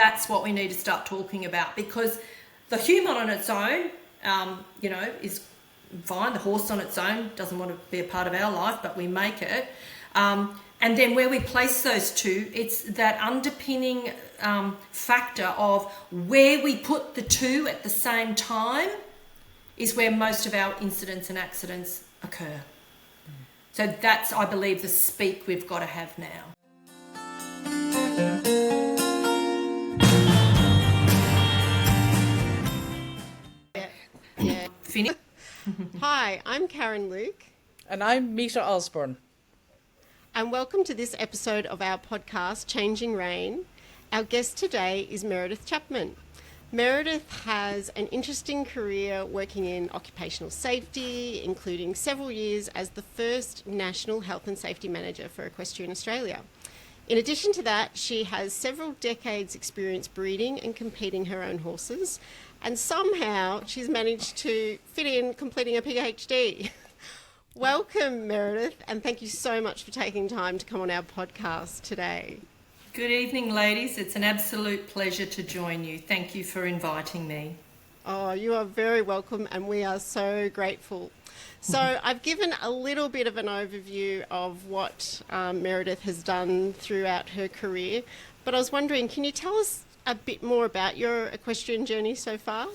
that's what we need to start talking about, because the human on its own, is fine. The horse on its own doesn't want to be a part of our life, but we make it. And then where we place those two, it's that underpinning factor of where we put the two at the same time is where most of our incidents and accidents occur. So that's, I believe, the speak we've got to have now. Finish. Hi, I'm Karen Luke. And I'm Mita Osborne. And welcome to this episode of our podcast, Changing Rain. Our guest today is Meredith Chapman. Meredith has an interesting career working in occupational safety, including several years as the first National Health and Safety Manager for Equestrian Australia. In addition to that, she has several decades experience breeding and competing her own horses, and somehow she's managed to fit in completing a PhD. Welcome, Meredith, and thank you so much for taking time to come on our podcast today. Good evening, ladies. It's an absolute pleasure to join you. Thank you for inviting me. Oh, you are very welcome, and we are so grateful. So I've given a little bit of an overview of what Meredith has done throughout her career, but I was wondering, can you tell us a bit more about your equestrian journey so far?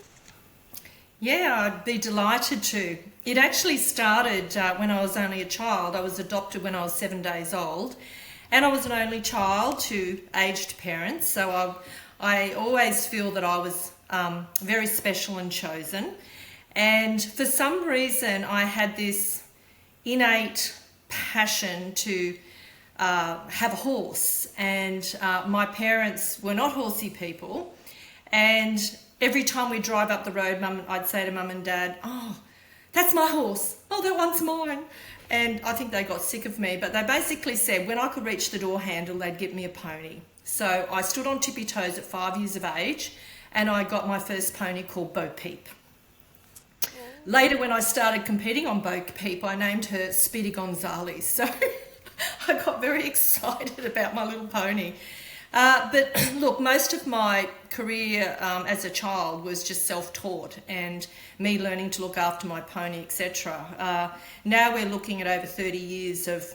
Yeah, I'd be delighted to. It actually started when I was only a child. I was adopted when I was 7 days old, and I was an only child to aged parents, so I always feel that I was very special and chosen. And for some reason, I had this innate passion to have a horse, and my parents were not horsey people, and every time we drive up the road, I'd say to Mum and Dad, "Oh, that's my horse. Oh, that one's mine." And I think they got sick of me, but they basically said when I could reach the door handle, they'd give me a pony. So I stood on tippy toes at 5 years of age, and I got my first pony called Bo Peep. Later, when I started competing on Bo Peep, I named her Speedy Gonzales. So I got very excited about my little pony. But look, most of my career as a child was just self-taught and me learning to look after my pony, etc. Now we're looking at over 30 years of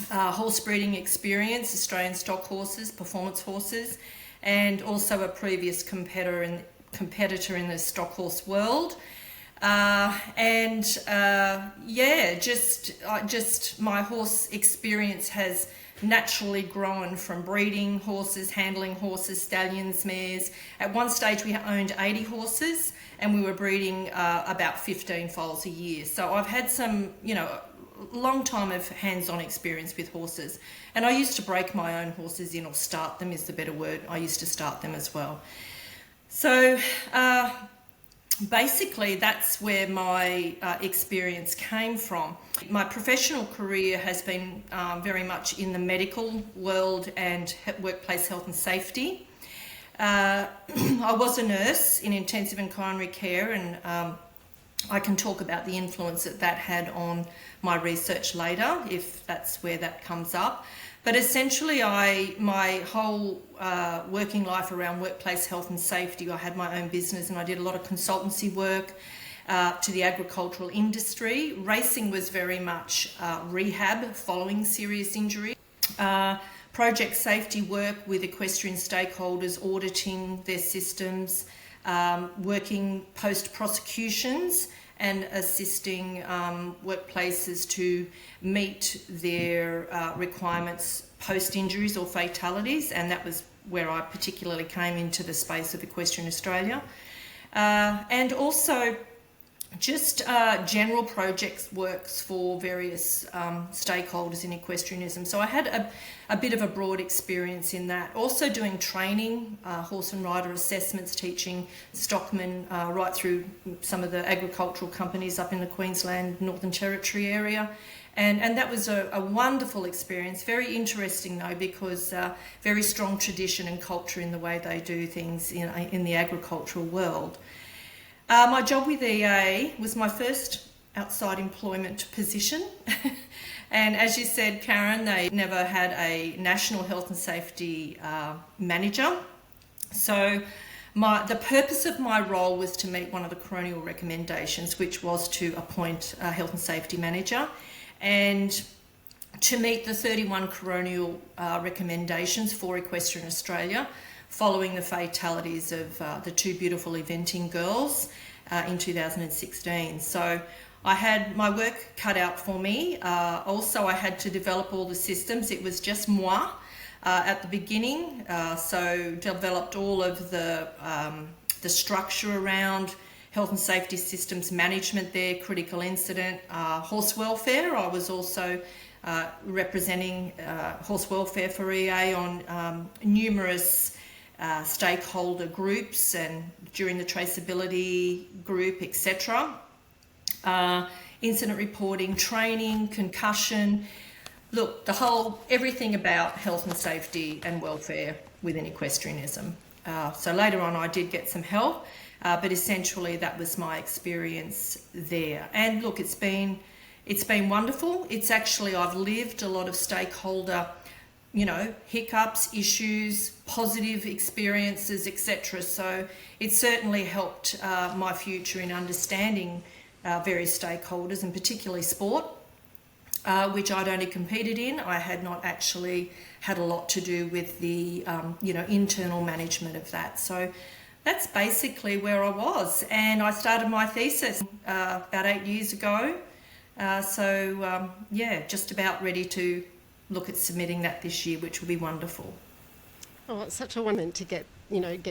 horse breeding experience, Australian stock horses, performance horses, and also a previous competitor in the stock horse world. Just my horse experience has naturally grown from breeding horses, handling horses, stallions, mares. At one stage we owned 80 horses and we were breeding about 15 foals a year. So I've had some, long time of hands-on experience with horses. And I used to break my own horses in, or start them is the better word. I used to start them as well. So basically, that's where my experience came from. My professional career has been very much in the medical world and workplace health and safety. I was a nurse in intensive and coronary care, and I can talk about the influence that had on my research later, if that's where that comes up. But essentially, my whole working life around workplace health and safety, I had my own business and I did a lot of consultancy work to the agricultural industry. Racing was very much rehab following serious injury. Project safety work with equestrian stakeholders, auditing their systems, working post-prosecutions and assisting workplaces to meet their requirements post-injuries or fatalities, and that was where I particularly came into the space of Equestrian Australia. And also just general projects works for various stakeholders in equestrianism. So I had a bit of a broad experience in that. Also doing training, horse and rider assessments, teaching stockmen right through some of the agricultural companies up in the Queensland, Northern Territory area. And that was a wonderful experience, very interesting though, because very strong tradition and culture in the way they do things in the agricultural world. My job with EA was my first outside employment position. And as you said, Karen, they never had a national health and safety manager. So the purpose of my role was to meet one of the coronial recommendations, which was to appoint a health and safety manager, and to meet the 31 coronial recommendations for Equestrian Australia following the fatalities of the two beautiful eventing girls in 2016. So I had my work cut out for me. Also, I had to develop all the systems. It was just moi at the beginning. So developed all of the structure around health and safety systems management there, critical incident, horse welfare. I was also representing horse welfare for EA on numerous stakeholder groups and during the traceability group, etc. Incident reporting, training, concussion. Look, everything about health and safety and welfare within equestrianism. So later on I did get some help, but essentially that was my experience there. And look, it's been wonderful. It's actually, I've lived a lot of stakeholder, hiccups, issues, positive experiences, etc. So it certainly helped my future in understanding various stakeholders, and particularly sport, which I'd only competed in. I had not actually had a lot to do with the, internal management of that. So that's basically where I was. And I started my thesis about 8 years ago. Just about ready to look at submitting that this year, which will be wonderful. Oh, it's such a wonderment to get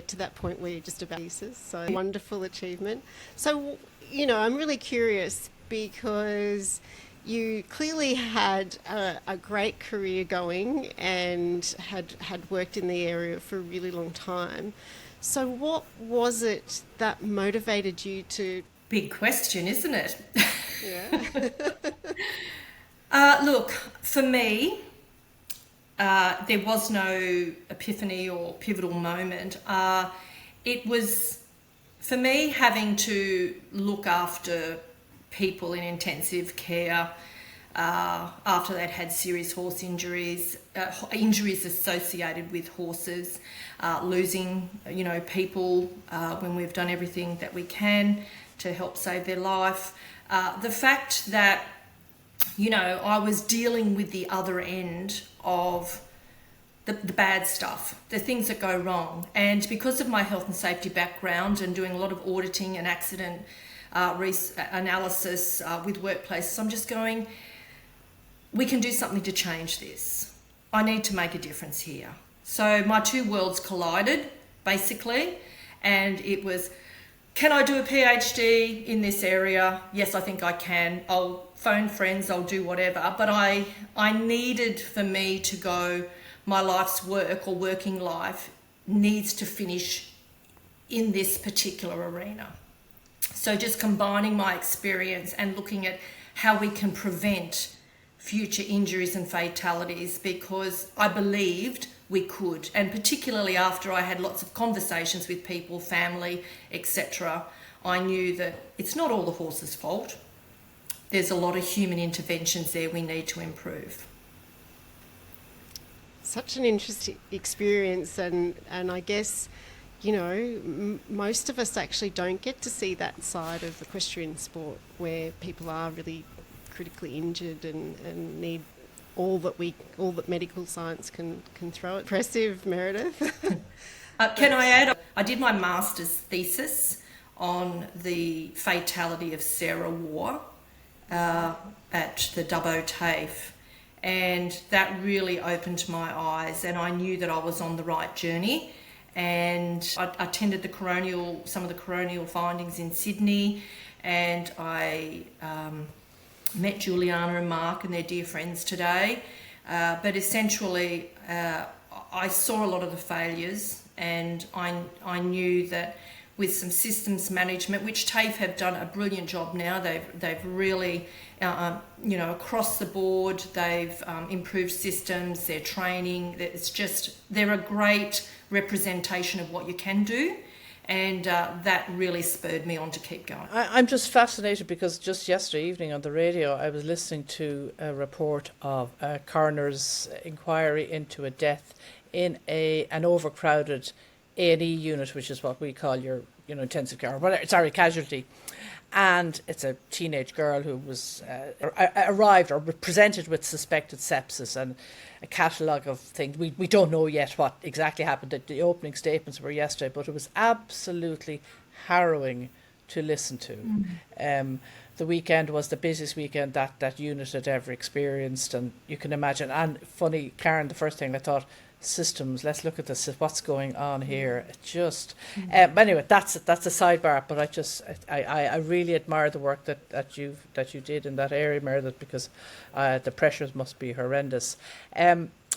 to that point where you're just about thesis. So wonderful achievement. So, I'm really curious because you clearly had a great career going and had worked in the area for a really long time. So what was it that motivated you to... Big question, isn't it? Yeah. Look, for me, there was no epiphany or pivotal moment. It was, for me, having to look after people in intensive care after they'd had serious horse injuries, injuries associated with horses, losing, people when we've done everything that we can to help save their life. The fact that, I was dealing with the other end of the bad stuff, the things that go wrong. And because of my health and safety background and doing a lot of auditing and accident analysis with workplaces, I'm just going, we can do something to change this. I need to make a difference here. So my two worlds collided, basically, and it was, can I do a PhD in this area? Yes, I think I can. I'll phone friends, I'll do whatever. But I needed, for me to go, my life's work or working life needs to finish in this particular arena. So just combining my experience and looking at how we can prevent future injuries and fatalities, because I believed we could, and particularly after I had lots of conversations with people, family, etc., I knew that it's not all the horse's fault. There's a lot of human interventions there we need to improve. Such an interesting experience, and I guess, most of us actually don't get to see that side of equestrian sport where people are really critically injured and need all that medical science can throw at. Impressive, Meredith. Can I add, I did my master's thesis on the fatality of Sarah War at the Dubbo TAFE, and that really opened my eyes, and I knew that I was on the right journey. And I attended some of the coronial findings in Sydney, and I met Juliana and Mark and their dear friends today. But essentially, I saw a lot of the failures, and I knew that with some systems management, which TAFE have done a brilliant job now. They've really, across the board, they've improved systems, their training. They're a great representation of what you can do. And that really spurred me on to keep going. I'm just fascinated because just yesterday evening on the radio, I was listening to a report of a coroner's inquiry into a death in an overcrowded A&E unit, which is what we call your, intensive care, or casualty. And it's a teenage girl who was arrived or presented with suspected sepsis, and a catalogue of things. We don't know yet what exactly happened. The opening statements were yesterday, but it was absolutely harrowing to listen to. The weekend was the busiest weekend that unit had ever experienced, and you can imagine. And funny, Karen, the first thing I thought, systems. Let's look at this. What's going on here? It just. But anyway, that's a sidebar. But I really admire the work that you did in that area, Meredith, because the pressures must be horrendous.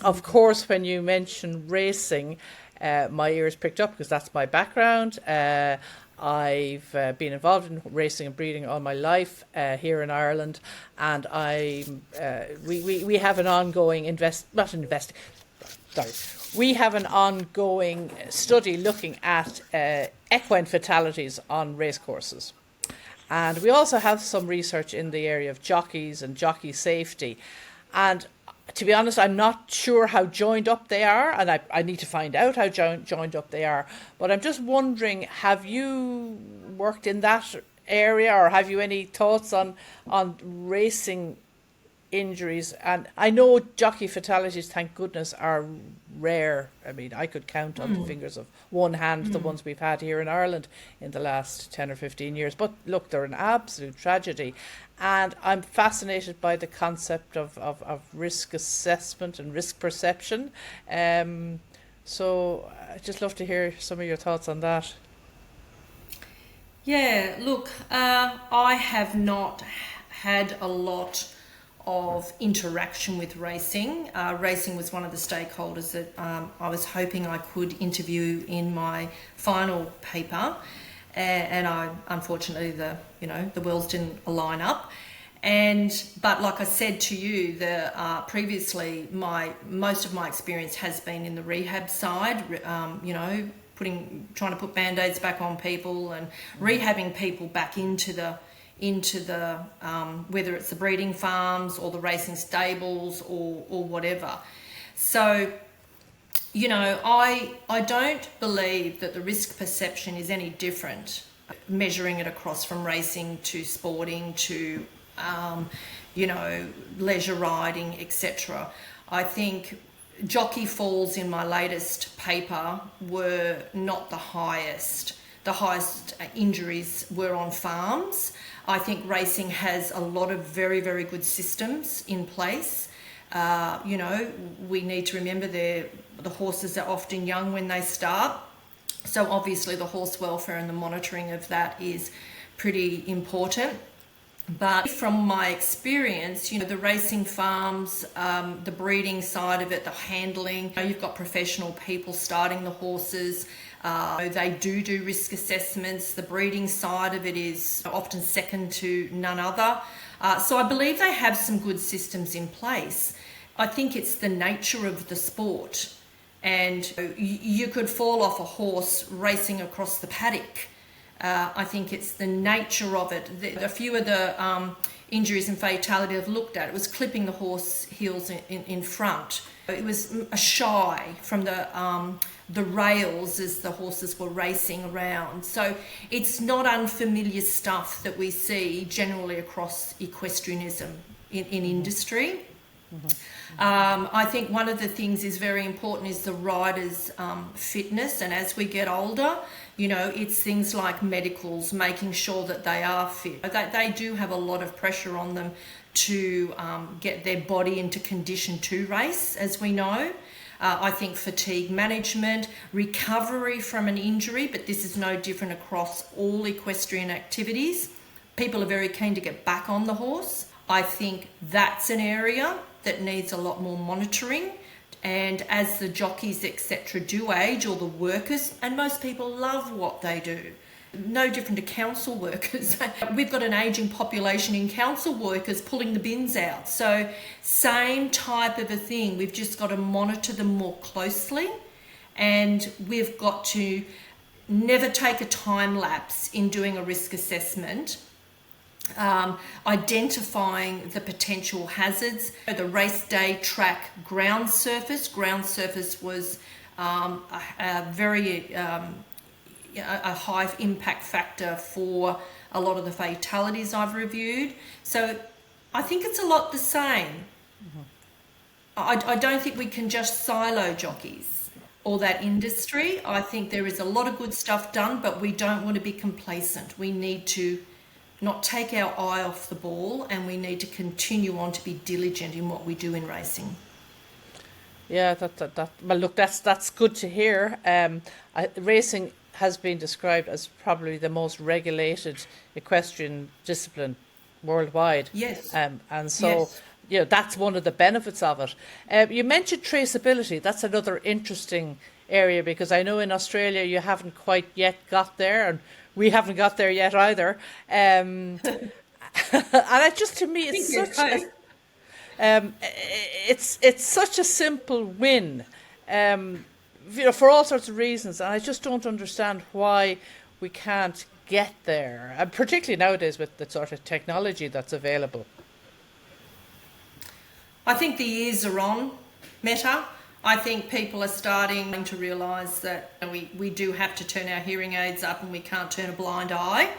Of course, when you mention racing, my ears pricked up because that's my background. I've been involved in racing and breeding all my life here in Ireland, and we have an ongoing we have an ongoing study looking at equine fatalities on racecourses. And we also have some research in the area of jockeys and jockey safety. And to be honest, I'm not sure how joined up they are, and I need to find out how joined up they are. But I'm just wondering, have you worked in that area, or have you any thoughts on racing injuries? And I know jockey fatalities, thank goodness, are rare. I mean, I could count on the fingers of one hand the ones we've had here in Ireland in the last 10 or 15 years. But look, they're an absolute tragedy. And I'm fascinated by the concept of risk assessment and risk perception. So I'd just love to hear some of your thoughts on that. Yeah, look, I have not had a lot of interaction with racing. Racing was one of the stakeholders that I was hoping I could interview in my final paper, and unfortunately the wheels didn't align up. But like I said to you, previously most of my experience has been in the rehab side. Trying to put band-aids back on people and rehabbing people back into the whether it's the breeding farms or the racing stables or whatever. So, I don't believe that the risk perception is any different, measuring it across from racing to sporting to, leisure riding, etc. I think jockey falls in my latest paper were not the highest. The highest injuries were on farms. I think racing has a lot of very, very good systems in place. We need to remember the horses are often young when they start. So obviously the horse welfare and the monitoring of that is pretty important. But from my experience, the racing farms, the breeding side of it, the handling, you've got professional people starting the horses. They do risk assessments. The breeding side of it is often second to none other. So I believe they have some good systems in place. I think it's the nature of the sport. And you could fall off a horse racing across the paddock. I think it's the nature of it. A few of the injuries and fatality I've looked at, it was clipping the horse heels in front. It was a shy from the rails as the horses were racing around. So it's not unfamiliar stuff that we see generally across equestrianism in industry. I think one of the things is very important is the rider's fitness, and as we get older, it's things like medicals, making sure that they are fit. They do have a lot of pressure on them to get their body into condition to race, as we know. I think fatigue management, recovery from an injury, but this is no different across all equestrian activities. People are very keen to get back on the horse. I think that's an area that needs a lot more monitoring. And as the jockeys, etc., do age, or the workers, and most people love what they do. No different to council workers. We've got an ageing population in council workers pulling the bins out. So same type of a thing. We've just got to monitor them more closely, and we've got to never take a time lapse in doing a risk assessment. Identifying the potential hazards. The race day track ground surface was a very a high impact factor for a lot of the fatalities I've reviewed. So I think it's a lot the same. I don't think we can just silo jockeys or that industry. I think there is a lot of good stuff done, but we don't want to be complacent. We need to not take our eye off the ball, and we need to continue on to be diligent in what we do in racing. Yeah, well, look, that's good to hear. Racing has been described as probably the most regulated equestrian discipline worldwide. Yes. And so, Yes. you know, that's one of the benefits of it. You mentioned traceability. That's another interesting area, because I know in Australia you haven't quite yet got there, and we haven't got there yet either. And it just, to me, it's such a simple win, you know, for all sorts of reasons, and I just don't understand why we can't get there, and particularly nowadays with the sort of technology that's available. I think the years are on, Meta. I think people are starting to realise that we do have to turn our hearing aids up, and we can't turn a blind eye.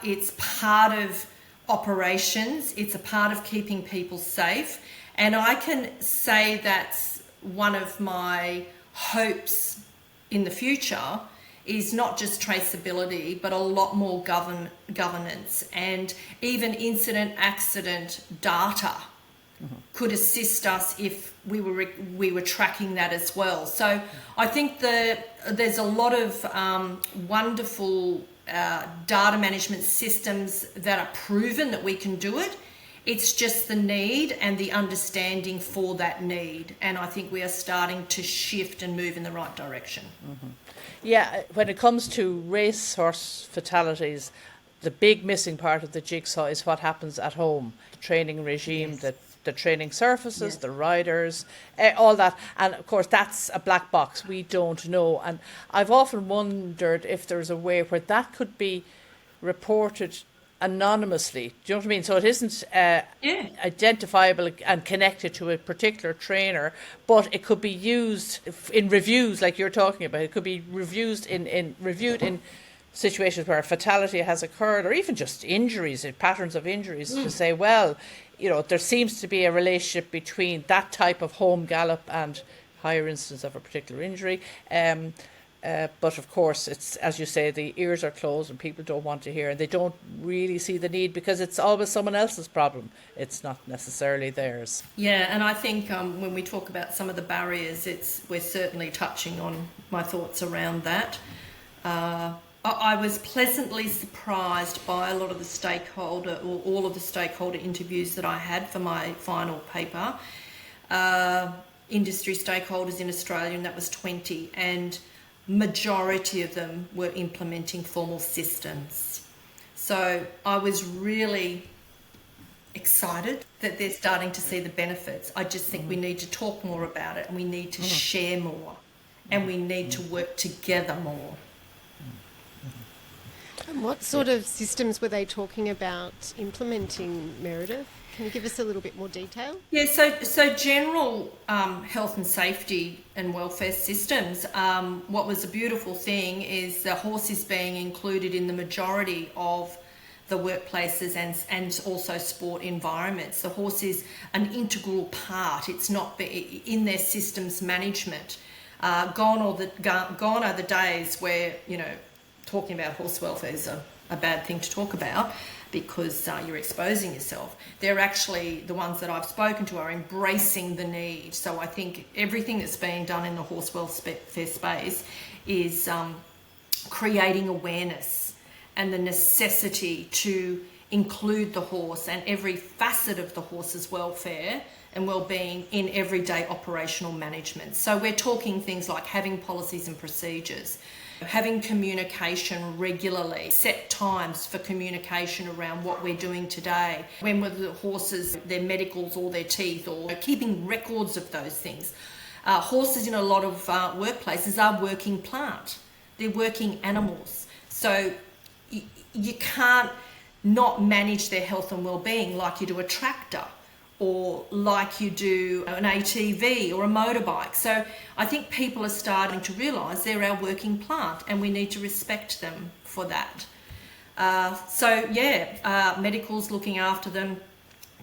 It's part of operations. It's a part of keeping people safe. And I can say that's one of my hopes in the future, is not just traceability, but a lot more governance, and even incident accident data could assist us if we were tracking that as well. So I think there's a lot of wonderful data management systems that are proven that we can do it. It's just the need and the understanding for that need, and I think we are starting to shift and move in the right direction. Yeah, when it comes to racehorse fatalities, the big missing part of the jigsaw is what happens at home. The training regime, Yes. the training surfaces, Yes. the riders, all that. And of course, that's a black box. We don't know. And I've often wondered if there's a way where that could be reported anonymously. Do you know what I mean? So it isn't identifiable and connected to a particular trainer, but it could be used in reviews like you're talking about. It could be reviewed in situations where a fatality has occurred, or even just injuries, patterns of injuries, to say, well, you know, there seems to be a relationship between that type of home gallop and higher instance of a particular injury. But of course, it's, as you say, the ears are closed and people don't want to hear, and they don't really see the need because it's always someone else's problem. It's not necessarily theirs. Yeah, and I think when we talk about some of the barriers, we're certainly touching on my thoughts around that. I was pleasantly surprised by a lot of the stakeholder, or all of the stakeholder interviews that I had for my final paper. Industry stakeholders in Australia, and that was 20, and majority of them were implementing formal systems. So I was really excited that they're starting to see the benefits. I just think we need to talk more about it, and we need to share more, and we need to work together more. And what sort of systems were they talking about implementing, Meredith? Can you give us a little bit more detail? Yeah, so general health and safety and welfare systems. What was a beautiful thing is the horse is being included in the majority of the workplaces and also sport environments. The horse is an integral part. It's not in their systems management. Gone are the days where, you know, talking about horse welfare is a bad thing to talk about, because you're exposing yourself. They're actually, the ones that I've spoken to are embracing the need. So I think everything that's being done in the horse welfare space is creating awareness and the necessity to include the horse and every facet of the horse's welfare and well-being in everyday operational management. So we're talking things like having policies and procedures, having communication regularly, set times for communication around what we're doing today, when were the horses, their medicals or their teeth, or keeping records of those things. Horses in a lot of workplaces are working plant. They're working animals. So you can't not manage their health and well-being like you do a tractor or like you do an ATV or a motorbike. So I think people are starting to realise they're our working plant and we need to respect them for that. Medical's looking after them,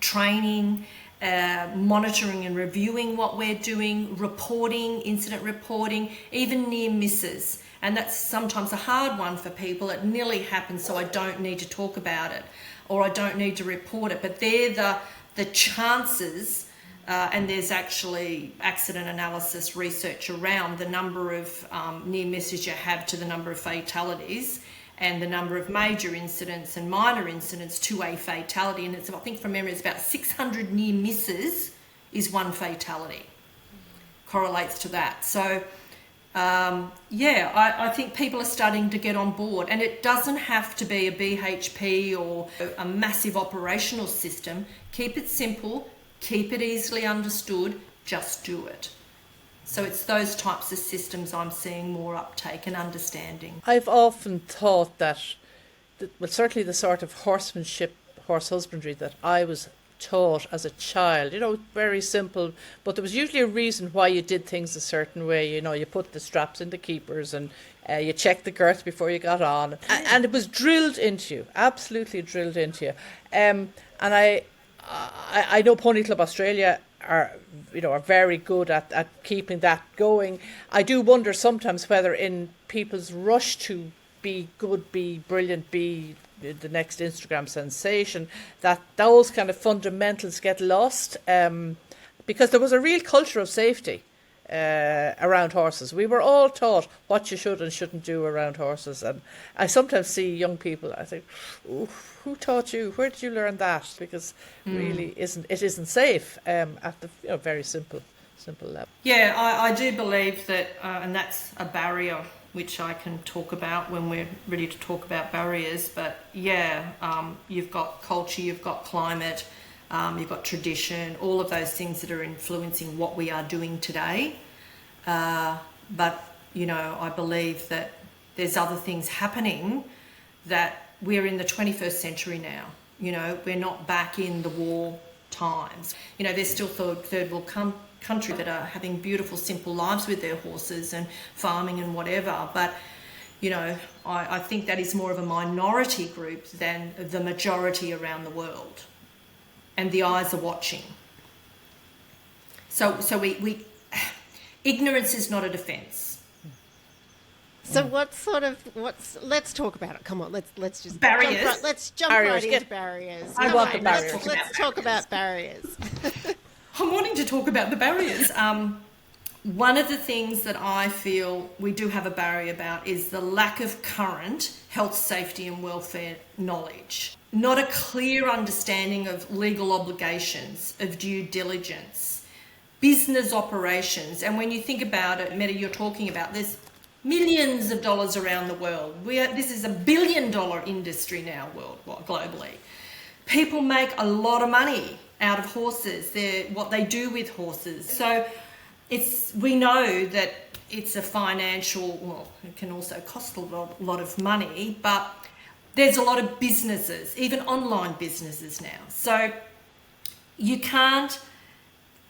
training, monitoring and reviewing what we're doing, reporting, incident reporting, even near misses. And that's sometimes a hard one for people. It nearly happens, so I don't need to talk about it or I don't need to report it. But they're the chances, and there's actually accident analysis research around the number of near misses you have to the number of fatalities, and the number of major incidents and minor incidents to a fatality. And it's, I think from memory, it's about 600 near misses is one fatality. Correlates to that. So, I think people are starting to get on board. And it doesn't have to be a BHP or a massive operational system. Keep it simple, keep it easily understood, just do it. So it's those types of systems I'm seeing more uptake and understanding. I've often thought that, certainly the sort of horsemanship, horse husbandry that I was taught as a child, very simple, but there was usually a reason why you did things a certain way. You put the straps in the keepers and you checked the girth before you got on. And it was drilled into you, absolutely drilled into you. And I know Pony Club Australia are very good at keeping that going. I do wonder sometimes whether in people's rush to be good, be brilliant, be the next Instagram sensation, that those kind of fundamentals get lost, because there was a real culture of safety around horses. We were all taught what you should and shouldn't do around horses, and I sometimes see young people, I think, who taught you? Where did you learn that? Because really it isn't safe at the very simple level. Yeah, I do believe that, and that's a barrier which I can talk about when we're ready to talk about barriers. But you've got culture, you've got climate, you've got tradition, all of those things that are influencing what we are doing today. But I believe that there's other things happening, that we're in the 21st century now. We're not back in the war times. There's still third world country that are having beautiful, simple lives with their horses and farming and whatever. But, I think that is more of a minority group than the majority around the world. And the eyes are watching. So we ignorance is not a defence. So let's talk about it. Come on, let's just barriers. Let's jump right into barriers. I want the barriers. Let's talk about barriers. I'm wanting to talk about the barriers. One of the things that I feel we do have a barrier about is the lack of current health, safety and welfare knowledge. Not a clear understanding of legal obligations, of due diligence, business operations. And when you think about it, Meta, you're talking about there's millions of dollars around the world. This is $1 billion industry now worldwide, globally. People make a lot of money out of horses. What they do with horses. So we know that it's a financial, it can also cost a lot of money, but there's a lot of businesses, even online businesses now. So you can't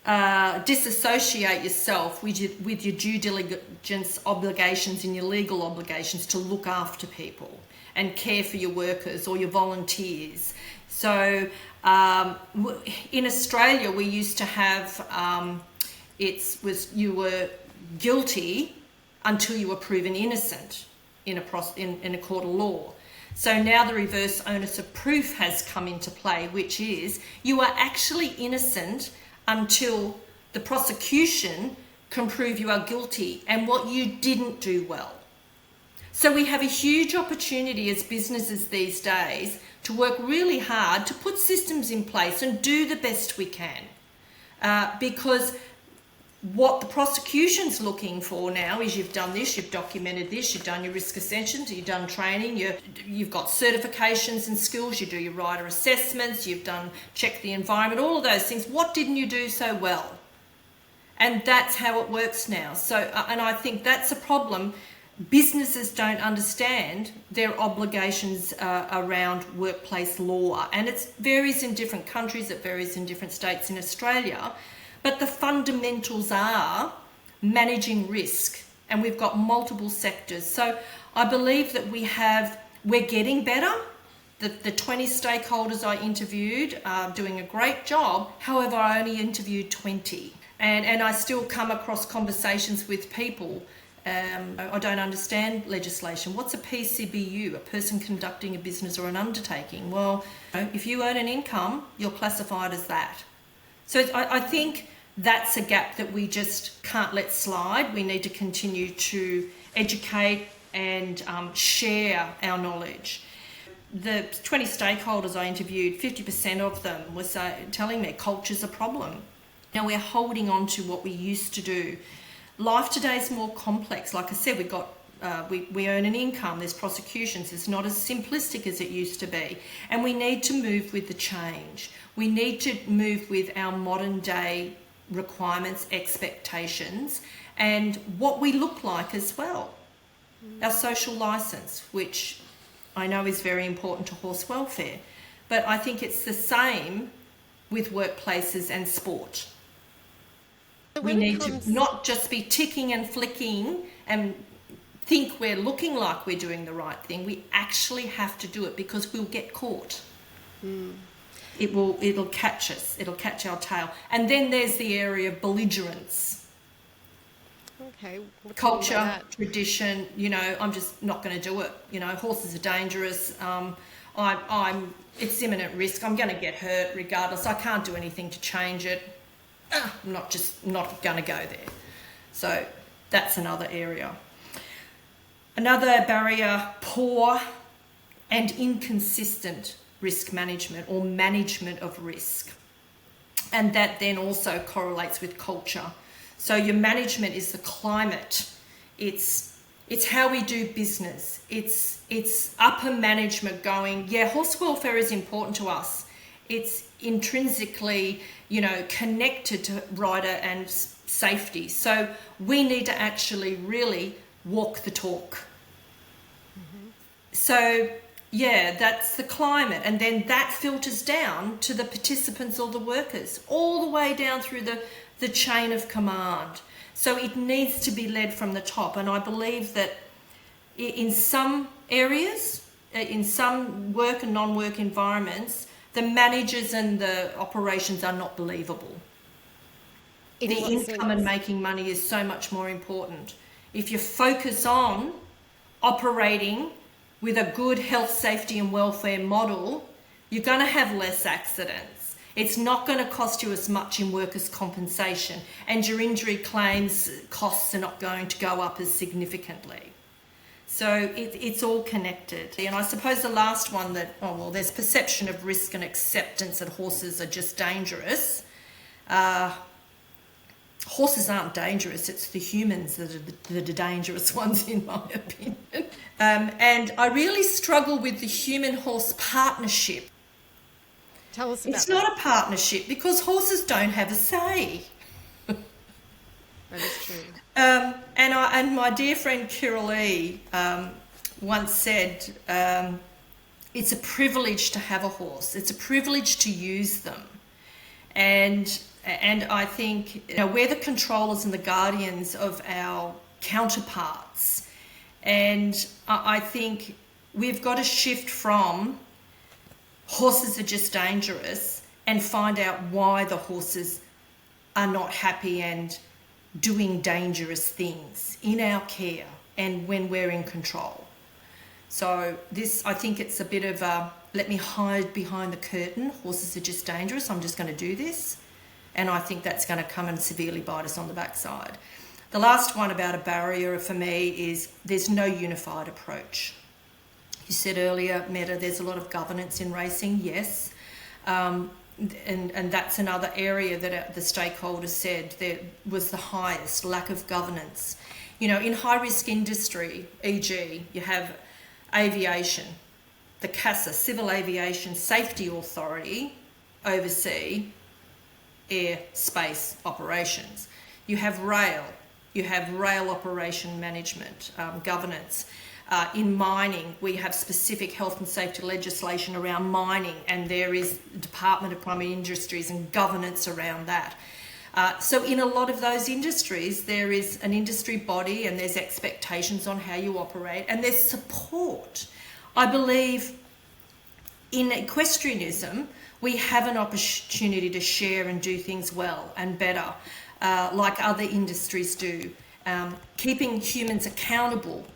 disassociate yourself with your due diligence obligations and your legal obligations to look after people and care for your workers or your volunteers. So in Australia, we used to have you were guilty until you were proven innocent in a court of law. So now the reverse onus of proof has come into play, which is you are actually innocent until the prosecution can prove you are guilty and what you didn't do well. So we have a huge opportunity as businesses these days to work really hard to put systems in place and do the best we can. Because what the prosecution's looking for now is you've done this, you've documented this, you've done your risk assessments, you've done training, you've got certifications and skills, you do your rider assessments, you've done check the environment, all of those things. What didn't you do so well? And that's how it works now. So, and I think that's a problem. businesses don't understand their obligations around workplace law, and it varies in different countries, it varies in different states in Australia, but the fundamentals are managing risk, and we've got multiple sectors. So I believe that we're getting better. The 20 stakeholders I interviewed are doing a great job. However, I only interviewed 20, and I still come across conversations with people. I don't understand legislation. What's a PCBU, a person conducting a business or an undertaking? Well, if you earn an income, you're classified as that. So I think that's a gap that we just can't let slide. We need to continue to educate and share our knowledge. The 20 stakeholders I interviewed, 50% of them were telling me culture's a problem. Now we're holding on to what we used to do. Life today is more complex. Like I said, we earn an income, there's prosecutions, it's not as simplistic as it used to be. And we need to move with the change. We need to move with our modern day requirements, expectations, and what we look like as well. Our social licence, which I know is very important to horse welfare, but I think it's the same with workplaces and sport. We need to not just be ticking and flicking and think we're looking like we're doing the right thing. We actually have to do it, because we'll get caught. It'll catch us. It'll catch our tail. And then there's the area of belligerence. Okay. Culture, tradition, I'm just not going to do it. Horses are dangerous. It's imminent risk. I'm going to get hurt regardless. I can't do anything to change it. I'm not going to go there. So that's another area. Another barrier, poor and inconsistent risk management or management of risk. And that then also correlates with culture. So your management is the climate. It's how we do business. It's upper management going, yeah, horse welfare is important to us. It's intrinsically, connected to rider and safety. So we need to actually really walk the talk. So, yeah, that's the climate. And then that filters down to the participants or the workers, all the way down through the chain of command. So it needs to be led from the top. And I believe that in some areas, in some work and non-work environments, the managers and the operations are not believable. The income and making money is so much more important. If you focus on operating with a good health, safety and welfare model, you're going to have less accidents. It's not going to cost you as much in workers' compensation, and your injury claims costs are not going to go up as significantly. So it's all connected. And I suppose the last one there's perception of risk and acceptance that horses are just dangerous. Horses aren't dangerous, it's the humans that are the dangerous ones, in my opinion. And I really struggle with the human-horse partnership. Tell us about It's not a partnership because horses don't have a say. That is true. And my dear friend Kiralee once said, it's a privilege to have a horse. It's a privilege to use them. And I think we're the controllers and the guardians of our counterparts. And I think we've got to shift from horses are just dangerous and find out why the horses are not happy and doing dangerous things in our care and when we're in control. So I think it's a bit of a, let me hide behind the curtain. Horses are just dangerous. I'm just going to do this. And I think that's going to come and severely bite us on the backside. The last one about a barrier for me is there's no unified approach. You said earlier, Meta, there's a lot of governance in racing, yes. And that's another area that the stakeholders said there was the highest lack of governance. In high-risk industry, e.g., you have aviation, the CASA, Civil Aviation Safety Authority, oversee airspace operations. You have rail, You have rail operation management, governance. In mining, we have specific health and safety legislation around mining, and there is Department of Primary Industries and governance around that. So in a lot of those industries, there is an industry body and there's expectations on how you operate, and there's support. I believe in equestrianism, we have an opportunity to share and do things well and better, like other industries do, keeping humans accountable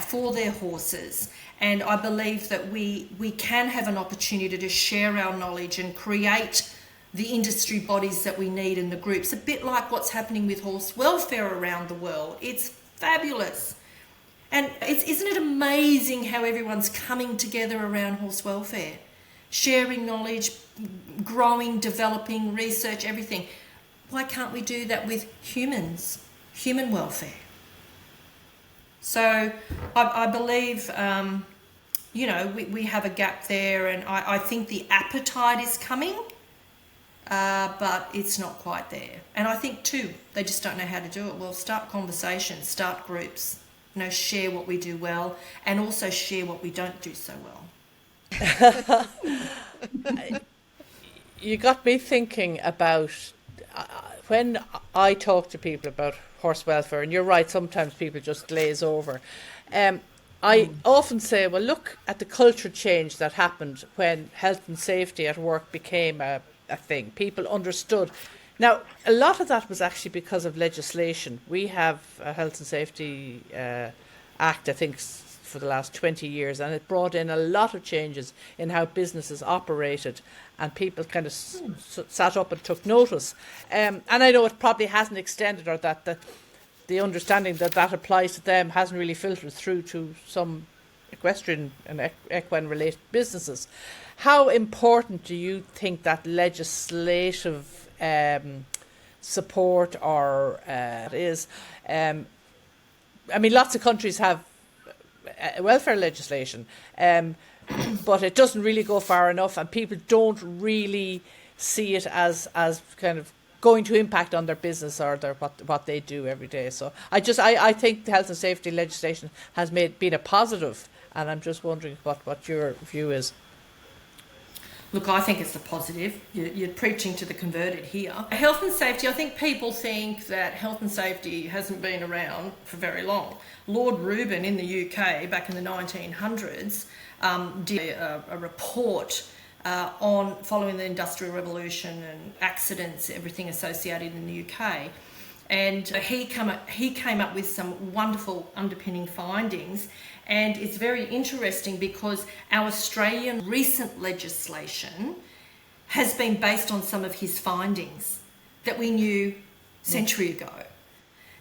for their horses. And I believe that we can have an opportunity to share our knowledge and create the industry bodies that we need in the groups, a bit like what's happening with horse welfare around the world. It's fabulous. And isn't it amazing how everyone's coming together around horse welfare, sharing knowledge, growing, developing, research, everything. Why can't we do that with humans, human welfare? So I believe, we have a gap there, and I think the appetite is coming, but it's not quite there. And I think too, they just don't know how to do it. Well, start conversations, start groups, share what we do well, and also share what we don't do so well. You got me thinking about when I talk to people about horse welfare, and you're right, sometimes people just glaze over. I often say, well, look at the culture change that happened when health and safety at work became a thing. People understood. Now, a lot of that was actually because of legislation. We have a Health and Safety Act, I think, for the last 20 years, and it brought in a lot of changes in how businesses operated, and people kind of sat up and took notice. And I know it probably hasn't extended, or that the understanding that applies to them hasn't really filtered through to some equestrian and equine related businesses. How important do you think that legislative support is? I mean, lots of countries have welfare legislation, but it doesn't really go far enough, and people don't really see it as kind of going to impact on their business or what they do every day. So I think the health and safety legislation has been a positive, and I'm just wondering what your view is. Look, I think it's a positive. You're preaching to the converted here. Health and safety, I think people think that health and safety hasn't been around for very long. Lord Reuben in the UK back in the 1900s did a report on following the Industrial Revolution and accidents, everything associated in the UK. And he came up with some wonderful underpinning findings. And it's very interesting because our Australian recent legislation has been based on some of his findings that we knew a century ago.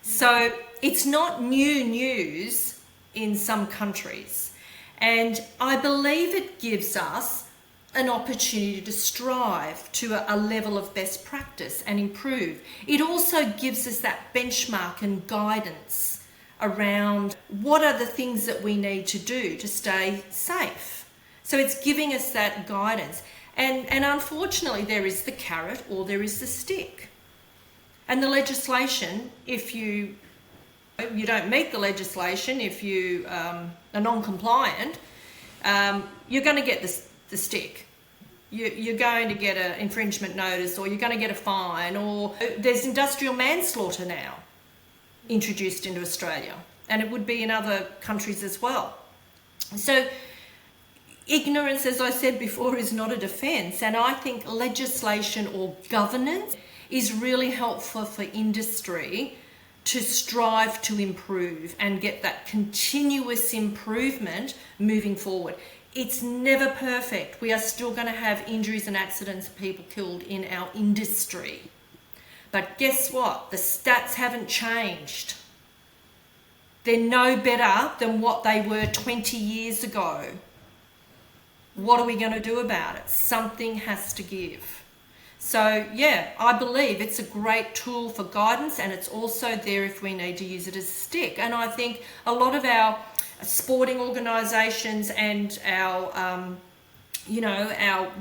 So it's not new news in some countries. And I believe it gives us an opportunity to strive to a level of best practice and improve. It also gives us that benchmark and guidance around what are the things that we need to do to stay safe. So it's giving us that guidance. And unfortunately, there is the carrot or there is the stick. And the legislation, if you don't meet the legislation, if you are non-compliant, you're going to get the stick. You're going to get an infringement notice, or you're going to get a fine, or there's industrial manslaughter now introduced into Australia, and it would be in other countries as well. So ignorance, as I said before, is not a defence, and I think legislation or governance is really helpful for industry to strive to improve and get that continuous improvement moving forward. It's never perfect. We are still going to have injuries and accidents, people killed in our industry. But guess what? The stats haven't changed. They're no better than what they were 20 years ago. What are we going to do about it? Something has to give. So, yeah, I believe it's a great tool for guidance, and it's also there if we need to use it as a stick. And I think a lot of our sporting organisations and our, our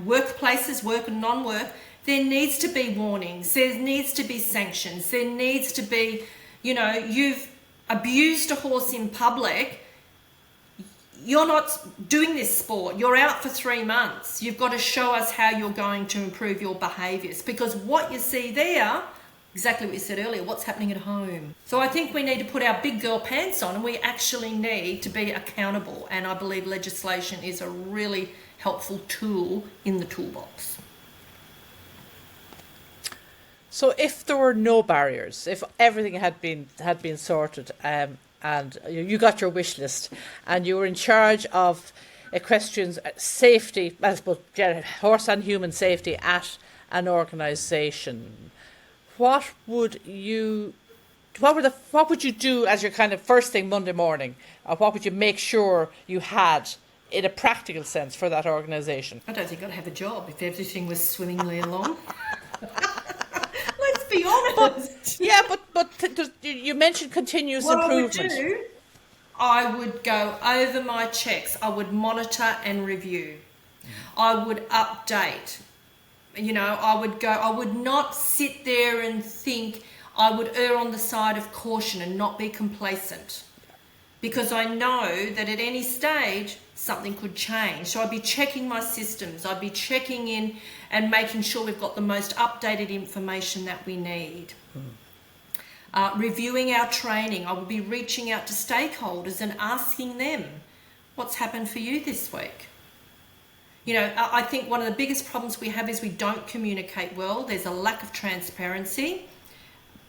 workplaces, work and non-work, there needs to be warnings, there needs to be sanctions, there needs to be, you've abused a horse in public, you're not doing this sport. You're out for 3 months. You've got to show us how you're going to improve your behaviours, because what you see there, exactly what you said earlier, what's happening at home. So I think we need to put our big girl pants on, and we actually need to be accountable. And I believe legislation is a really helpful tool in the toolbox. So if there were no barriers, if everything had been sorted, and you got your wish list, and you were in charge of equestrians' safety, I suppose, horse and human safety at an organisation, what would you do as your kind of first thing Monday morning? Or what would you make sure you had in a practical sense for that organisation? I don't think I'd have a job if everything was swimmingly along. Let's be honest. But you mentioned continuous improvement. I would go over my checks. I would monitor and review. I would update. I would not sit there and think. I would err on the side of caution and not be complacent, because I know that at any stage something could change. So I'd be checking my systems. I'd be checking in and making sure we've got the most updated information that we need. Reviewing our training. I would be reaching out to stakeholders and asking them, what's happened for you this week? I think one of the biggest problems we have is we don't communicate well. There's a lack of transparency.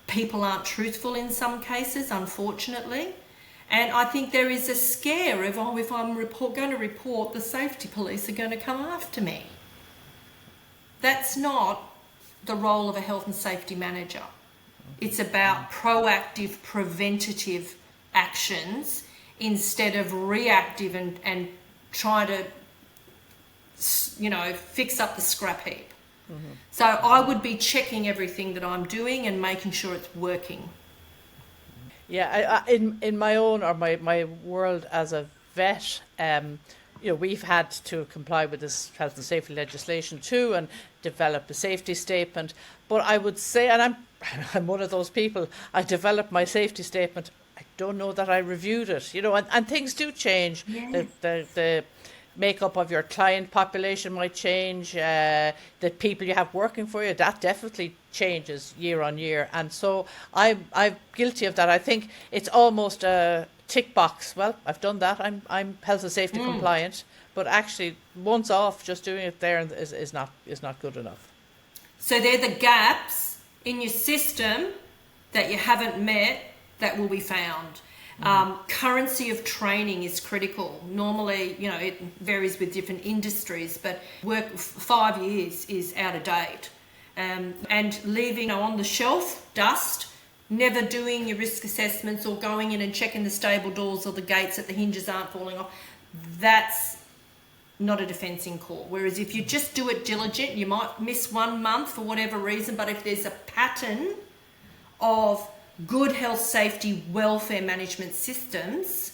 People aren't truthful in some cases, unfortunately. And I think there is a scare of, if I'm going to report, the safety police are going to come after me. That's not the role of a health and safety manager. It's about proactive, preventative actions instead of reactive and trying to, fix up the scrap heap. Mm-hmm. So I would be checking everything that I'm doing and making sure it's working. Yeah, in my own or my world as a vet, we've had to comply with this health and safety legislation too, and develop a safety statement. But I would say, and I'm one of those people, I developed my safety statement. I don't know that I reviewed it, and things do change. Yeah. The makeup of your client population might change. The people you have working for you, that definitely changes year on year. And so I'm guilty of that. I think it's almost a tick box. Well, I've done that. I'm health and safety compliant. But actually, once off, just doing it there is not good enough. So they're the gaps in your system that you haven't met that will be found. Currency of training is critical. Normally, it varies with different industries, but 5 years is out of date. And leaving on the shelf dust, never doing your risk assessments or going in and checking the stable doors or the gates that the hinges aren't falling off, that's not a defence in court. Whereas if you just do it diligent, you might miss 1 month for whatever reason, but if there's a pattern of good health, safety, welfare management systems,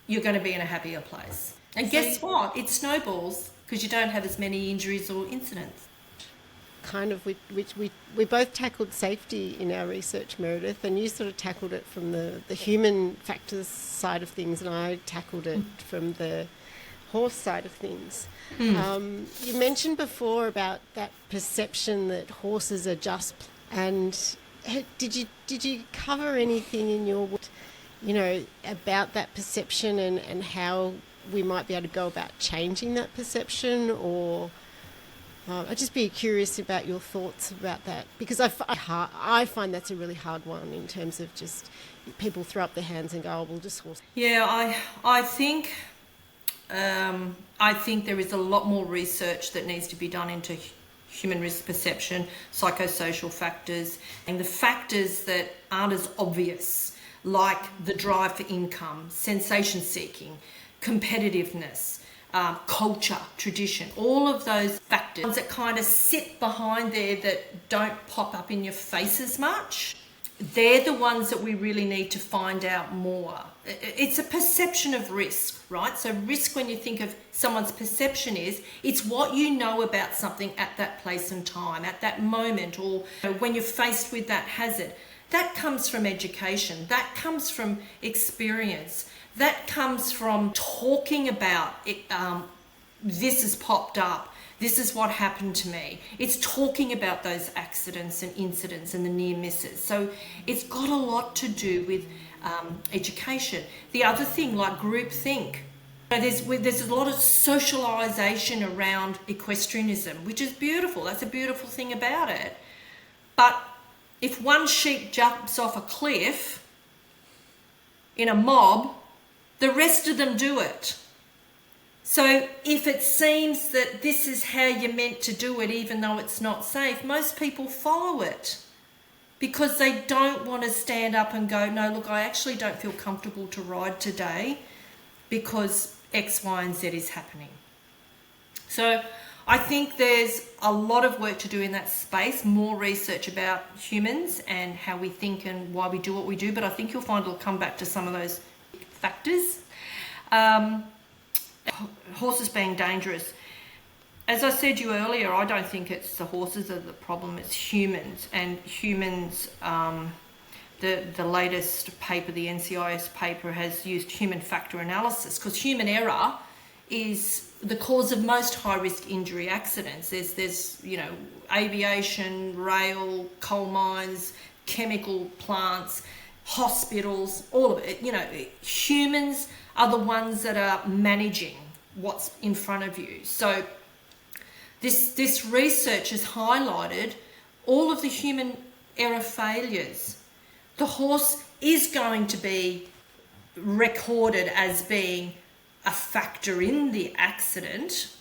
you're going to be in a happier place. And guess what? It snowballs because you don't have as many injuries or incidents. Kind of, we both tackled safety in our research, Meredith, and you sort of tackled it from the human factors side of things, and I tackled it from the horse side of things. You mentioned before about that perception that horses are just, and did you cover anything in your, about that perception and how we might be able to go about changing that perception? Or I'd just be curious about your thoughts about that, because I find that's a really hard one in terms of just people throw up their hands and go, oh, well, just horse. Yeah, I think there is a lot more research that needs to be done into human risk perception, psychosocial factors, and the factors that aren't as obvious, like the drive for income, sensation seeking, competitiveness, culture, tradition, all of those factors that kind of sit behind there that don't pop up in your face as much. They're the ones that we really need to find out more. It's a perception of risk, right? So risk, when you think of someone's perception, it's what you know about something at that place and time, at that moment, or when you're faced with that hazard. That comes from education. That comes from experience. That comes from talking about it, this has popped up. This is what happened to me. It's talking about those accidents and incidents and the near misses. So it's got a lot to do with education. The other thing, like groupthink. There's a lot of socialisation around equestrianism, which is beautiful. That's a beautiful thing about it. But if one sheep jumps off a cliff in a mob, the rest of them do it. So if it seems that this is how you're meant to do it, even though it's not safe, most people follow it because they don't want to stand up and go, no, look, I actually don't feel comfortable to ride today because X, Y, and Z is happening. So I think there's a lot of work to do in that space, more research about humans and how we think and why we do what we do, but I think you'll find it'll come back to some of those factors. Horses being dangerous. As I said to you earlier, I don't think it's the horses that are the problem, it's humans. And humans, the latest paper, the NCIS paper, has used human factor analysis because human error is the cause of most high-risk injury accidents. There's aviation, rail, coal mines, chemical plants, hospitals, all of it. Humans are the ones that are managing what's in front of you. So this research has highlighted all of the human error failures. The horse is going to be recorded as being a factor in the accident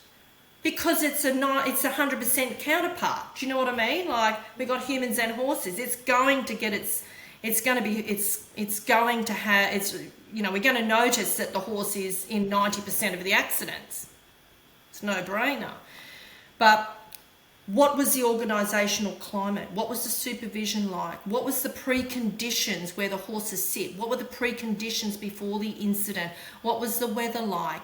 because it's a 100% counterpart. Do you know what I mean? Like, we got humans and horses. It's going to we're going to notice that the horse is in 90% of the accidents. It's no brainer. But what was the organisational climate? What was the supervision like? What was the preconditions where the horses sit? What were the preconditions before the incident? What was the weather like?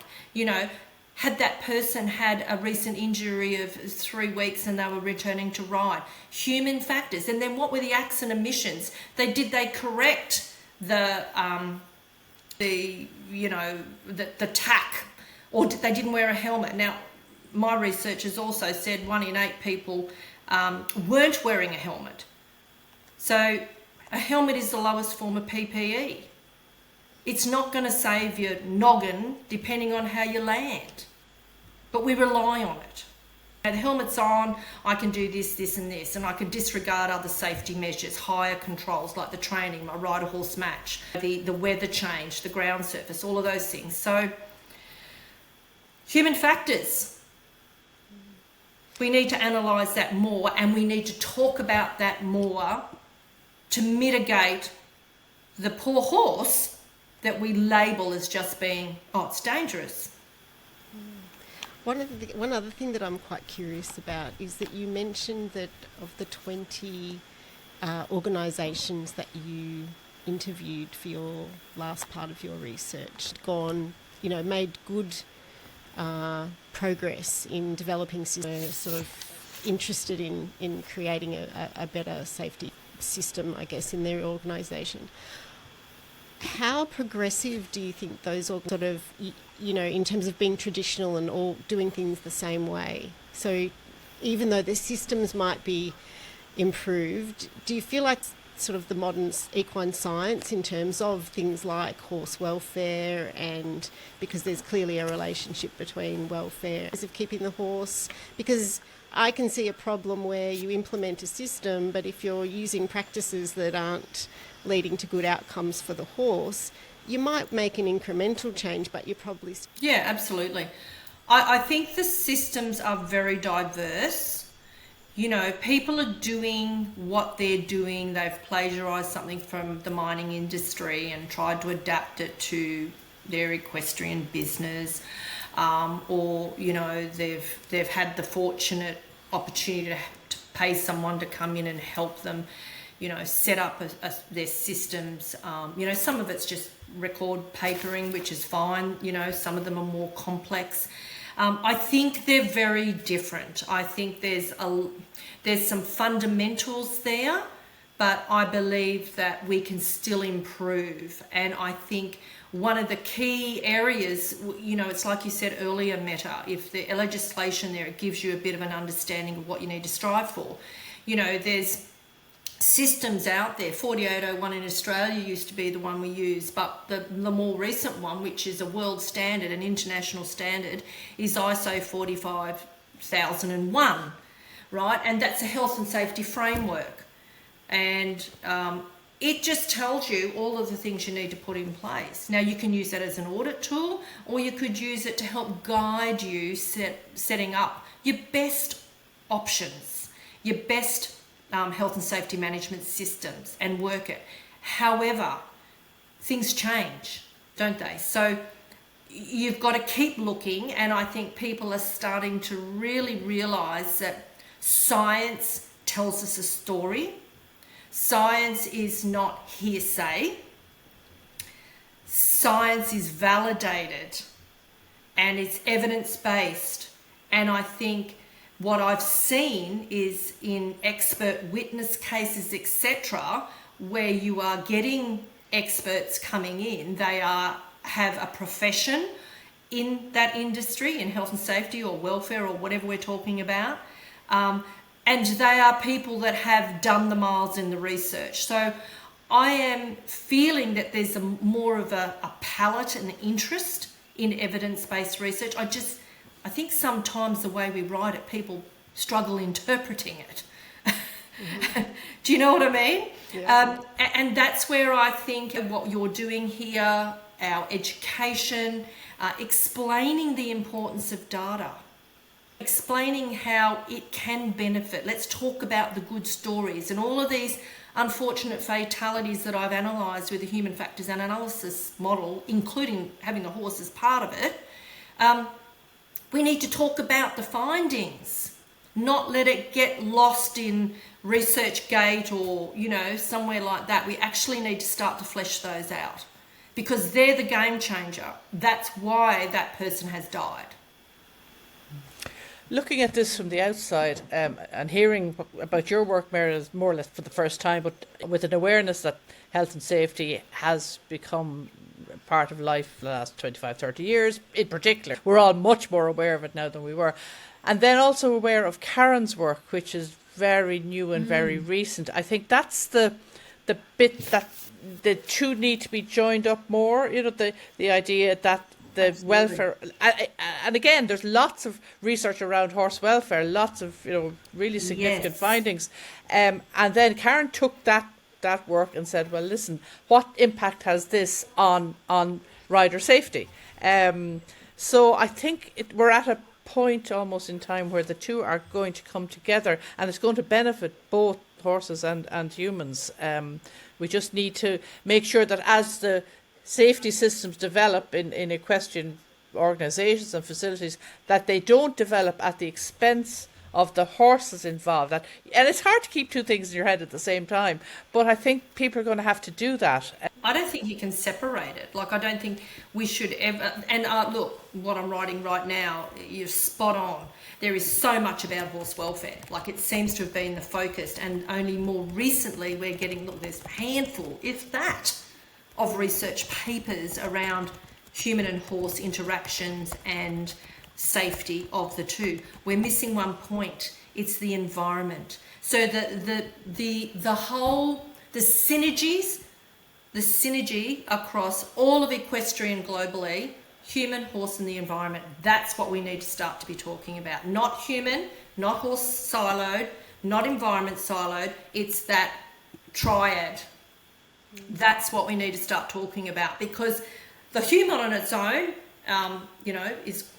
Had that person had a recent injury of 3 weeks and they were returning to ride? Human factors. And then what were the acts and omissions? Did they correct the tack, or they didn't wear a helmet? Now, my research has also said 1 in 8 people weren't wearing a helmet. So a helmet is the lowest form of PPE. It's not going to save your noggin depending on how you land, but we rely on it. The helmet's on, I can do this, this and this, and I can disregard other safety measures, higher controls like the training, my rider-horse match, the weather change, the ground surface, all of those things. So human factors. We need to analyse that more, and we need to talk about that more to mitigate the poor horse that we label as just being, it's dangerous. One other thing that I'm quite curious about is that you mentioned that of the 20 organisations that you interviewed for your last part of your research, made good progress in developing systems, sort of interested in creating a better safety system, I guess, in their organisation. How progressive do you think those sort of, in terms of being traditional and all doing things the same way? So even though the systems might be improved, do you feel like sort of the modern equine science in terms of things like horse welfare, and because there's clearly a relationship between welfare of keeping the horse, because I can see a problem where you implement a system, but if you're using practices that aren't leading to good outcomes for the horse, you might make an incremental change, but you're probably... Yeah, absolutely. I think the systems are very diverse. People are doing what they're doing. They've plagiarised something from the mining industry and tried to adapt it to their equestrian business, or they've had the fortunate opportunity to pay someone to come in and help them set up their systems. Some of it's just record papering, which is fine. Some of them are more complex. I think they're very different. I think there's some fundamentals there, but I believe that we can still improve. And I think one of the key areas, it's like you said earlier, Meta, if the legislation there, it gives you a bit of an understanding of what you need to strive for. There's systems out there. 4801 in Australia used to be the one we use, but the more recent one, which is a world standard, an international standard, is ISO 45001, right? And that's a health and safety framework. And it just tells you all of the things you need to put in place. Now, you can use that as an audit tool, or you could use it to help guide you setting up your best options, your best health and safety management systems, and work it. However, things change, don't they? So you've got to keep looking, and I think people are starting to really realise that science tells us a story. Science is not hearsay. Science is validated and it's evidence-based. And I think what I've seen is in expert witness cases, etc., where you are getting experts coming in, they have a profession in that industry, in health and safety or welfare or whatever we're talking about. And they are people that have done the miles in the research. So I am feeling that there's more of a palette and interest in evidence-based research. I think sometimes the way we write it, people struggle interpreting it. Mm-hmm. Do you know what I mean? Yeah. And that's where I think what you're doing here, our education, explaining the importance of data, explaining how it can benefit. Let's talk about the good stories and all of these unfortunate fatalities that I've analysed with the human factors and analysis model, including having the horse as part of it. We need to talk about the findings, not let it get lost in ResearchGate or, somewhere like that. We actually need to start to flesh those out because they're the game changer. That's why that person has died. Looking at this from the outside and hearing about your work, Meredith, more or less for the first time, but with an awareness that health and safety has become part of life the last 25, 30 years in particular. We're all much more aware of it now than we were. And then also aware of Karen's work, which is very new and very recent. I think that's the bit that the two need to be joined up more, the idea that the Absolutely. Welfare, and again, there's lots of research around horse welfare, lots of really significant findings, and then Karen took that work and said, well, listen, what impact has this on rider safety? So I think we're at a point almost in time where the two are going to come together, and it's going to benefit both horses and humans. We just need to make sure that as the safety systems develop in equestrian organisations and facilities, that they don't develop at the expense of the horses involved. And it's hard to keep two things in your head at the same time, but I think people are going to have to do that. I don't think you can separate it. I don't think we should ever... And look, what I'm writing right now, you're spot on. There is so much about horse welfare. It seems to have been the focus, and only more recently we're getting, there's a handful, if that, of research papers around human and horse interactions and safety of the two. We're missing one point. It's the environment. So the synergy across all of equestrian globally, human, horse and the environment, that's what we need to start to be talking about. Not human, not horse siloed, not environment siloed. It's that triad. That's what we need to start talking about, because the human on its own, is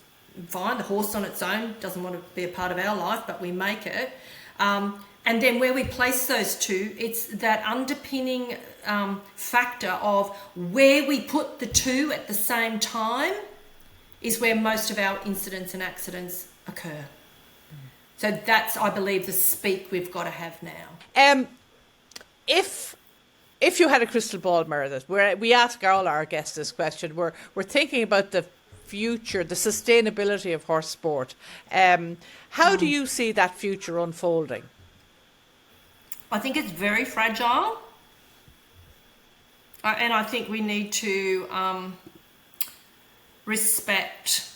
fine. The horse on its own doesn't want to be a part of our life, but we make it. And then where we place those two, it's that underpinning factor of where we put the two at the same time is where most of our incidents and accidents occur. So that's, I believe, the speak we've got to have now. If you had a crystal ball, Meredith, we ask all our guests this question. We're thinking about the future, the sustainability of horse sport. How do you see that future unfolding? I think it's very fragile. And I think we need to respect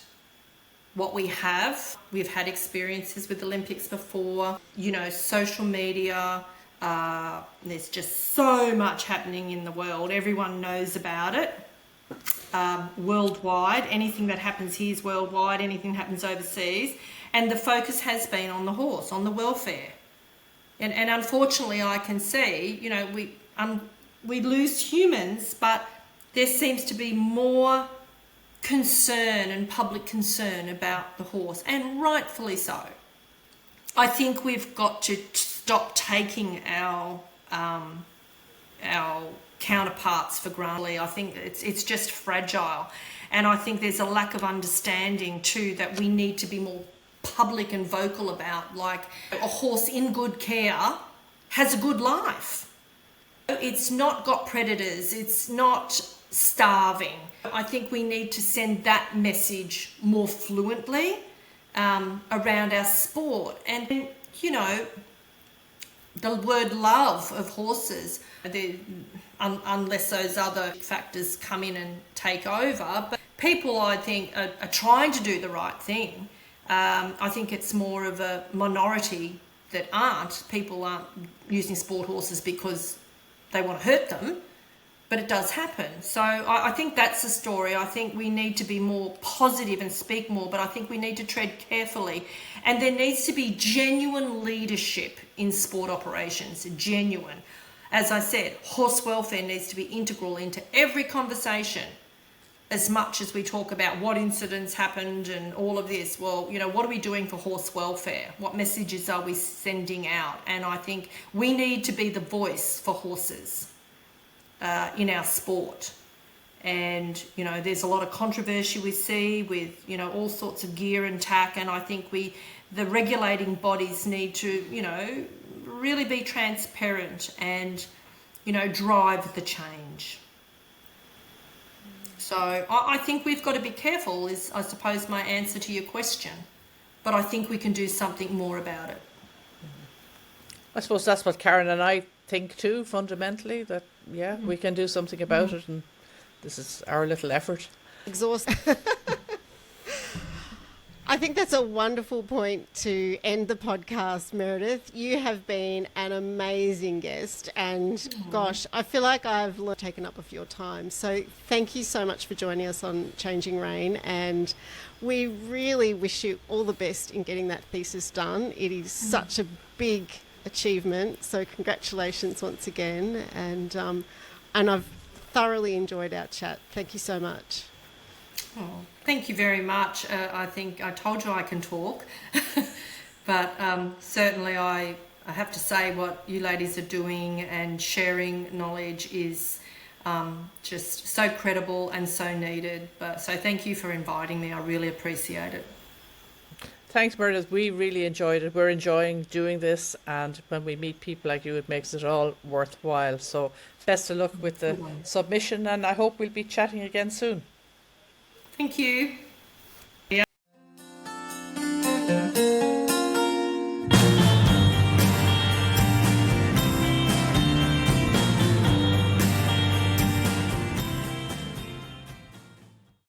what we have. We've had experiences with Olympics before. You know, social media, there's just so much happening in the world. Everyone knows about it. Worldwide, anything that happens here is worldwide, anything happens overseas. And the focus has been on the horse, on the welfare. And unfortunately, I can see, you know, we lose humans, but there seems to be more concern and public concern about the horse, and rightfully so. I think we've got to stop taking our counterparts for granted. I think it's just fragile, and I think there's a lack of understanding too that we need to be more public and vocal about. Like, a horse in good care has a good life. It's not got predators, it's not starving. I think we need to send that message more fluently around our sport. And, you know, the word love of horses, unless those other factors come in and take over. But people, I think, are trying to do the right thing. I think it's more of a minority that aren't. People aren't using sport horses because they want to hurt them, but it does happen. So I think that's the story. I think we need to be more positive and speak more, but I think we need to tread carefully. And there needs to be genuine leadership in sport operations, genuine. As I said, horse welfare needs to be integral into every conversation. As much as we talk about what incidents happened and all of this, well, you know, what are we doing for horse welfare? What messages are we sending out? And I think we need to be the voice for horses in our sport. And, you know, there's a lot of controversy we see with, you know, all sorts of gear and tack. And I think the regulating bodies need to, you know, really be transparent and, you know, drive the change. So I think we've got to be careful is, I suppose, my answer to your question. But I think we can do something more about it. I suppose that's what Karen and I think too, fundamentally, that, yeah, we can do something about it, and this is our little effort. Exhausting. I think that's a wonderful point to end the podcast, Meredith. You have been an amazing guest, and gosh, I feel like I've taken up of your time. So thank you so much for joining us on Changing Rein, and we really wish you all the best in getting that thesis done. It is such a big achievement, so congratulations once again, and I've thoroughly enjoyed our chat. Thank you so much. Oh, thank you very much. I think I told you I can talk, but certainly I have to say what you ladies are doing and sharing knowledge is just so credible and so needed. So thank you for inviting me. I really appreciate it. Thanks, Meredith. We really enjoyed it. We're enjoying doing this, and when we meet people like you, it makes it all worthwhile. So best of luck with the submission, and I hope we'll be chatting again soon. Thank you.